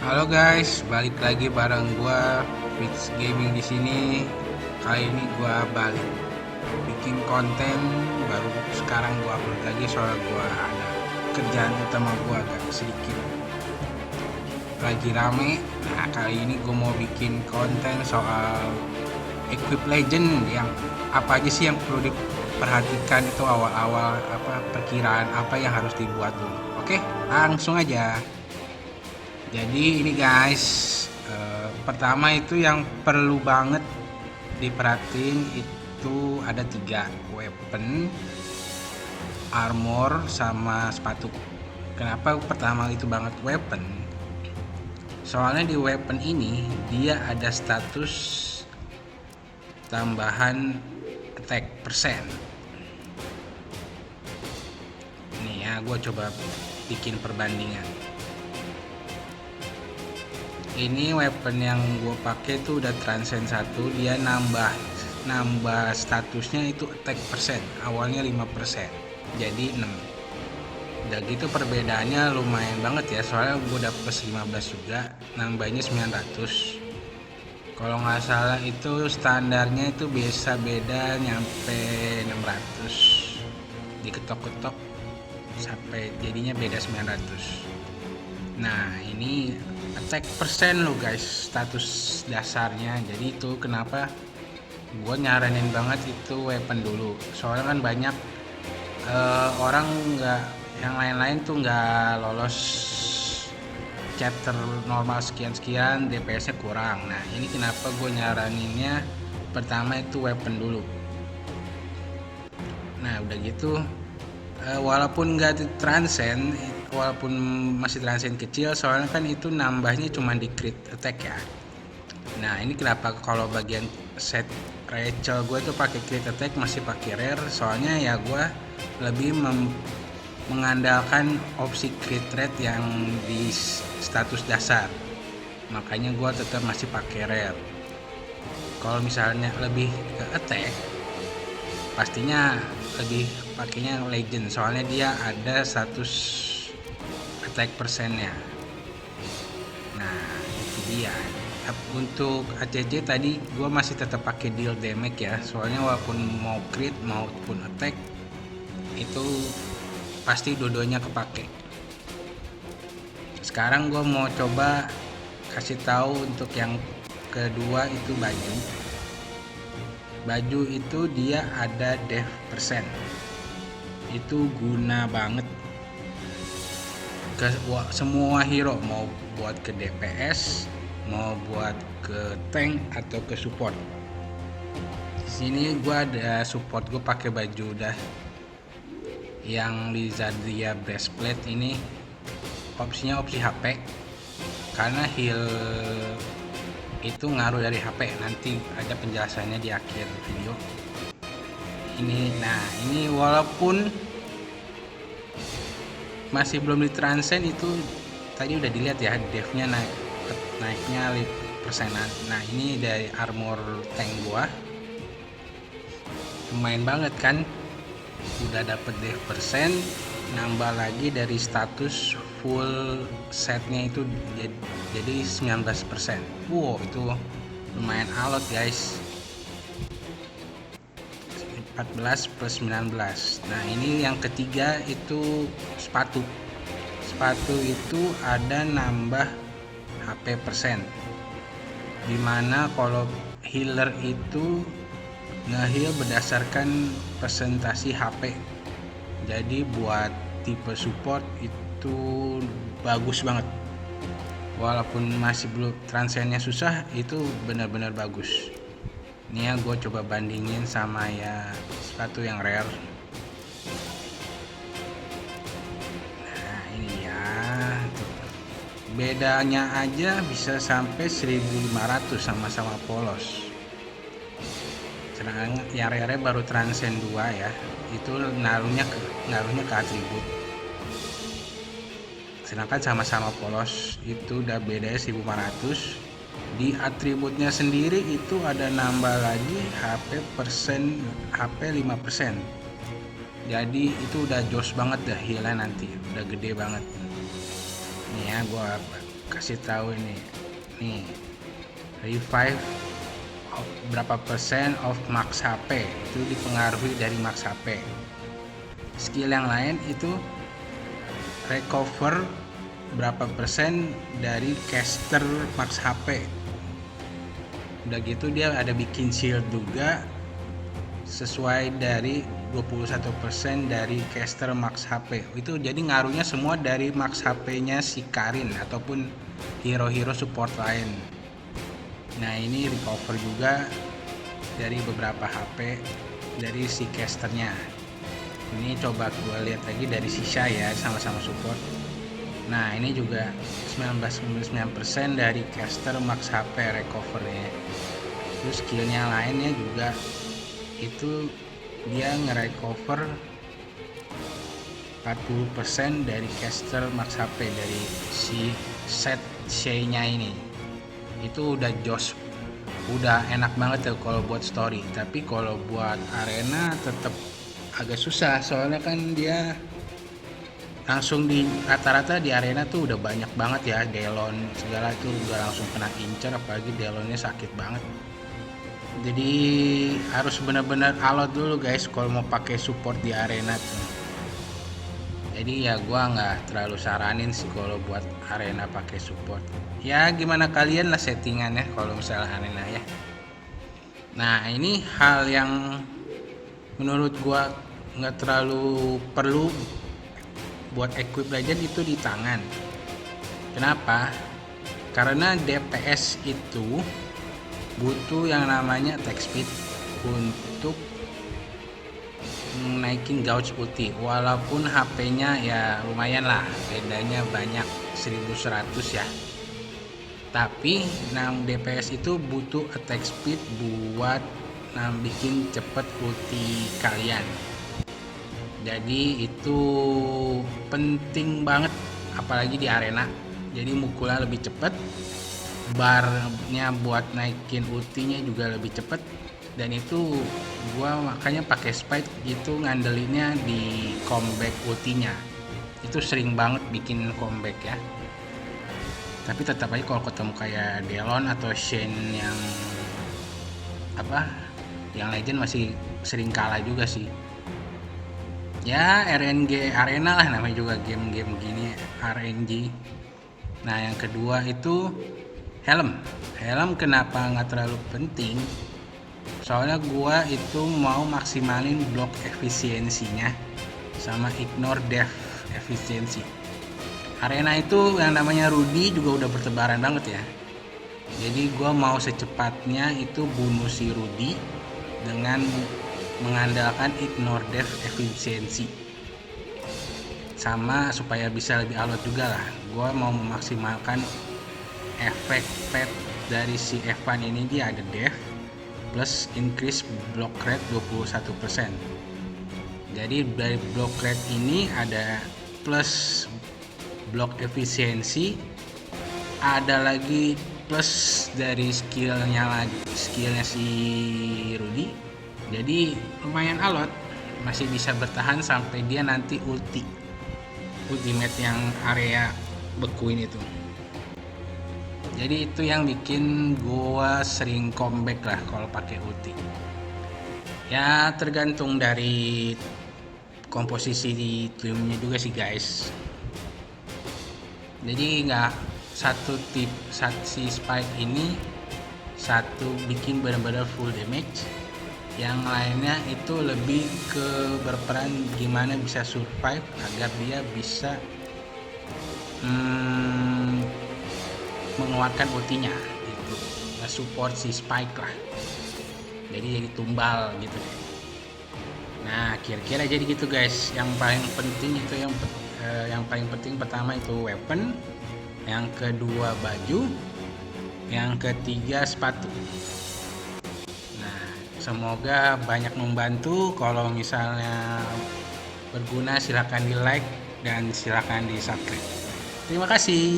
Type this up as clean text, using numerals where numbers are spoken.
Halo guys, balik lagi bareng gua Fitz Gaming di sini. Kali ini gua balik bikin konten baru sekarang gua upload lagi soalnya gua ada kerjaan utama gua agak sedikit lagi rame. Nah, kali ini gua mau bikin konten soal Equip Legend yang apa aja sih yang perlu diperhatikan itu awal-awal, perkiraan apa yang harus dibuat dulu. Oke, langsung aja. Jadi ini guys, pertama itu yang perlu banget diperhatiin itu ada 3 weapon, armor, sama sepatu. Kenapa pertama itu banget weapon? Soalnya di weapon ini dia ada status tambahan attack persen. Nih ya, gue coba bikin perbandingan. Ini weapon yang gue pakai tuh udah transcend 1, dia nambah statusnya itu attack persen, awalnya 5%, jadi 6. Udah gitu perbedaannya lumayan banget ya, soalnya gue udah plus 15 juga, nambahnya 900. Kalau nggak salah itu standarnya itu biasa beda nyampe 600, diketok-ketok sampai jadinya beda 900. Nah, ini attack persen lo guys, status dasarnya. Jadi itu kenapa gue nyaranin banget itu weapon dulu. Soalnya kan banyak orang nggak, yang lain-lain tuh nggak lolos chapter normal sekian-sekian, DPS-nya kurang. Nah, ini kenapa gue nyaraninnya pertama itu weapon dulu. Nah, udah gitu walaupun nggak transcend, walaupun masih transcend kecil, soalnya kan itu nambahnya cuma di crit attack ya. Nah, ini kenapa kalau bagian set Rachel gue tuh pakai crit attack, masih pakai rare, soalnya ya gue lebih mengandalkan opsi crit rate yang di status dasar, makanya gue tetap masih pakai rare. Kalau misalnya lebih ke attack, pastinya lebih pakainya legend, soalnya dia ada status attack persennya. Nah, itu dia. Untuk ACC tadi gue masih tetap pakai deal damage ya, soalnya walaupun mau crit maupun attack itu pasti dua-duanya kepake. Sekarang gue mau coba kasih tahu untuk yang kedua itu baju itu dia ada dev persen, itu guna banget ke semua hero, mau buat ke DPS, mau buat ke tank atau ke support. Di sini gua ada support, gue pakai baju udah yang Lizardia breastplate. Ini opsinya opsi HP, karena heal itu ngaruh dari HP, nanti ada penjelasannya di akhir video ini. Nah, ini walaupun masih belum di transcend, itu tadi udah dilihat ya, devnya naiknya persenan. Nah, ini dari armor tank gua lumayan banget kan, udah dapet dev persen, nambah lagi dari status full setnya itu jadi 19%. Wow, itu lumayan alot guys. 14 plus 19. Nah, ini yang ketiga itu sepatu itu ada nambah HP persen, dimana kalau healer itu nge-heal berdasarkan presentasi HP. Jadi buat tipe support itu bagus banget, walaupun masih belum transcendnya susah, itu benar-benar bagus. Ini ya, gue coba bandingin sama ya sepatu yang rare. Nah, ini ya, bedanya aja bisa sampai 1500 sama-sama polos. Sedangkan yang rare baru transcend 2 ya, itu ngaruhnya ke atribut. Sedangkan sama-sama polos itu udah bedanya 1500. Di atributnya sendiri itu ada nambah lagi HP 5%. Jadi itu udah jos banget dah healnya, nanti udah gede banget. Nih ya, gua kasih tahu ini nih, revive berapa persen of max HP, itu dipengaruhi dari max HP. Skill yang lain itu recover berapa persen dari caster max HP. Udah gitu dia ada bikin shield juga sesuai dari 21% dari caster max HP. Itu jadi ngaruhnya semua dari max HP-nya si Karin ataupun hero-hero support lain. Nah, ini recover juga dari beberapa HP dari si casternya. Ini coba gue lihat lagi dari sisa ya, sama-sama support. Nah, ini juga 99% dari caster max HP recovernya. Terus skillnya lainnya juga itu dia nge-recover 40% dari caster max HP dari si set Shay-nya ini. Itu udah jos, udah enak banget ya kalau buat story. Tapi kalau buat arena tetap agak susah, soalnya kan dia langsung di rata-rata di arena tuh udah banyak banget ya Delon segala, itu udah langsung kena incer, apalagi Delonnya sakit banget. Jadi harus benar-benar alot dulu guys kalau mau pakai support di arena tuh. Jadi ya gua nggak terlalu saranin sih kalau buat arena pakai support. Ya gimana kalian lah settingannya kalau misalnya arena ya. Nah, ini hal yang menurut gua nggak terlalu perlu buat equip legend itu di tangan. Kenapa? Karena DPS itu butuh yang namanya attack speed untuk naikin gauge ulti. Walaupun HP-nya ya lumayan lah, bedanya banyak 1100 ya. Tapi 6 DPS itu butuh attack speed buat bikin cepet ulti kalian. Jadi itu penting banget apalagi di arena. Jadi mukulnya lebih cepet, barnya buat naikin ultinya juga lebih cepet. Dan itu gua makanya pakai spike itu ngandelinnya di comeback ultinya. Itu sering banget bikin comeback ya. Tapi tetap aja kalau ketemu kayak Delon atau Shen yang yang legend masih sering kalah juga sih. Ya RNG arena lah namanya juga, game-game gini RNG. Nah, yang kedua itu helm kenapa nggak terlalu penting, soalnya gua itu mau maksimalin block efisiensinya sama ignore death efisiensi. Arena itu yang namanya Rudy juga udah bertebaran banget ya, jadi gua mau secepatnya itu bunuh si Rudy dengan mengandalkan ignore death efisiensi, sama supaya bisa lebih alot juga lah. Gua mau memaksimalkan efek pet dari si Evan ini, dia ada death plus increase block rate 21%. Jadi dari block rate ini ada plus block efisiensi, ada lagi plus dari skillnya si Rudy. Jadi lumayan alot, masih bisa bertahan sampai dia nanti ultimate yang area bekuin itu. Jadi itu yang bikin gua sering comeback lah kalau pakai ulti. Ya tergantung dari komposisi di timnya juga sih guys. Jadi nggak si spike ini satu bikin benar-benar full damage, yang lainnya itu lebih ke berperan gimana bisa survive agar dia bisa mengeluarkan ultinya gitu, support si spike lah, jadi tumbal gitu deh. Nah, kira-kira jadi gitu guys. Yang paling penting itu yang paling penting pertama itu weapon, yang kedua baju, yang ketiga sepatu. Semoga banyak membantu. Kalau misalnya berguna silahkan di like dan silahkan di subscribe. Terima kasih.